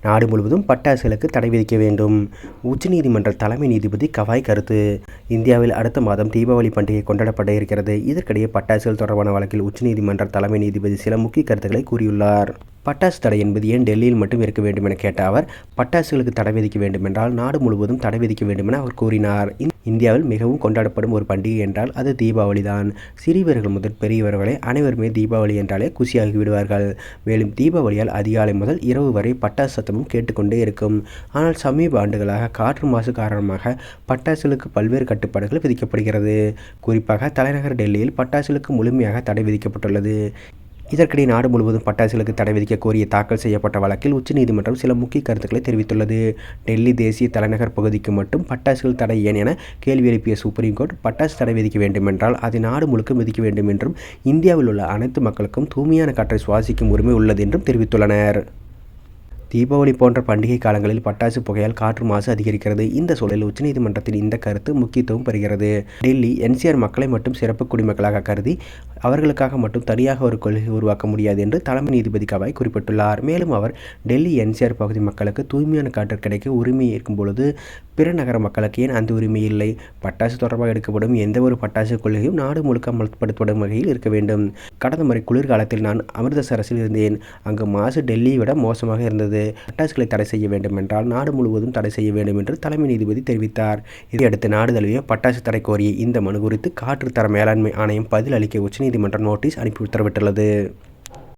நாடு முழுவதும் பட்டாசுகளுக்கு தடை விதிக்க வேண்டும். உச்சநீதிமன்ற தலைமை நீதிபதி கவாய் கருத்து. இந்தியாவில் அடுத்த மாதம் தீபாவளி பண்டிகை கொண்டாடப்பட இருக்கிறது. இதற்கிடையே பட்டாசுகள் தொடர்பான வழக்கில் உச்சநீதிமன்ற தலைமை நீதிபதி சில முக்கிய கருத்துக்களை கூறியுள்ளார். பட்டாசு தடை என்பது ஏன் டெல்லியில் மட்டும் இருக்க வேண்டும் என கேட்ட அவர், பட்டாசுகளுக்கு தடை விதிக்க வேண்டுமென்றால் நாடு முழுவதும் தடை விதிக்க வேண்டும் என அவர் கூறினார். இந்தியாவில் மிகவும் கொண்டாடப்படும் ஒரு பண்டிகை என்றால் அது தீபாவளி தான். சிறியவர்கள் முதல் பெரியவர்களை அனைவருமே தீபாவளி என்றாலே குஷியாகி விடுவார்கள். மேலும் தீபாவளியால் அதிகாலை முதல் இரவு வரை பட்டாசு சத்தமும் கேட்டுக்கொண்டே இருக்கும். ஆனால் சமீப ஆண்டுகளாக காற்று மாசு காரணமாக பட்டாசுகளுக்கு பல்வேறு கட்டுப்பாடுகள் விதிக்கப்படுகிறது. குறிப்பாக தலைநகர் டெல்லியில் பட்டாசுகளுக்கு முழுமையாக தடை விதிக்கப்பட்டுள்ளது. இதற்கிடையே நாடு முழுவதும் பட்டாசுகளுக்கு தடை விதிக்க கோரிய தாக்கல் செய்யப்பட்ட வழக்கில் உச்சநீதிமன்றம் சில முக்கிய கருத்துக்களை தெரிவித்துள்ளது. டெல்லி தேசிய தலைநகர் பகுதிக்கு மட்டும் பட்டாசுகள் தடை ஏன் என கேள்வி எழுப்பிய சுப்ரீம் கோர்ட், பட்டாசு தடை விதிக்க வேண்டுமென்றால் அதை நாடு முழுக்க விதிக்க வேண்டும் என்றும், இந்தியாவில் உள்ள அனைத்து மக்களுக்கும் தூய்மையான காற்றை சுவாசிக்கும் உரிமை உள்ளது என்றும் தெரிவித்துள்ளனர். தீபாவளி போன்ற பண்டிகை காலங்களில் பட்டாசு புகையால் காற்று மாசு அதிகரிக்கிறது. இந்த சூழலில் உச்சநீதிமன்றத்தின் இந்த கருத்து முக்கியத்துவம் பெறுகிறது. டெல்லி என்சிஆர் மக்களை மட்டும் சிறப்பு குடிமக்களாக கருதி அவர்களுக்காக மட்டும் தனியாக ஒரு கொள்கை உருவாக்க முடியாது என்று தலைமை நீதிபதி கவாய் குறிப்பிட்டுள்ளார். மேலும் அவர், டெல்லி என்சிஆர் பகுதி மக்களுக்கு தூய்மையான காற்று கிடைக்க உரிமை இருக்கும் பொழுது பிற நகர மக்களுக்கு ஏன் அந்த உரிமை இல்லை? பட்டாசு தொடர்பாக எடுக்கப்படும் எந்த ஒரு பட்டாசு கொள்கையும் நாடு முழுக்க அமல்படுத்தப்படும் வகையில் இருக்க வேண்டும். கடந்த முறை குளிர்காலத்தில் நான் அமிர்தசரஸில் இருந்தேன். அங்கு மாசு டெல்லியை விட மோசமாக இருந்தது. பட்டாசுகளை தடை செய்ய வேண்டும் என்றால் நாடு முழுவதும் தடை செய்ய வேண்டும் என்று தலைமை நீதிபதி தெரிவித்தார். இதையடுத்து நாடு தழுவிய பட்டாசு தடை கோரிய இந்த மனு குறித்து காற்று தர மேலாண்மை ஆணையம் பதில் அளிக்க உச்சநீதிமன்றம் நோட்டீஸ் அனுப்பி உத்தரவிட்டுள்ளது.